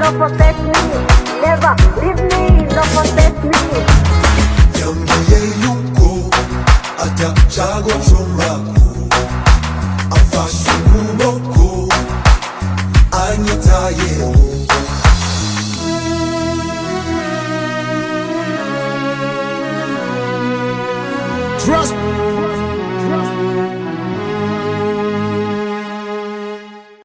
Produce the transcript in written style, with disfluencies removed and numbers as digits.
no forsake me. Never leave me, no forsake me. Yambiye yuko atachago chomako afashe ukuboko anyitayeho. Trust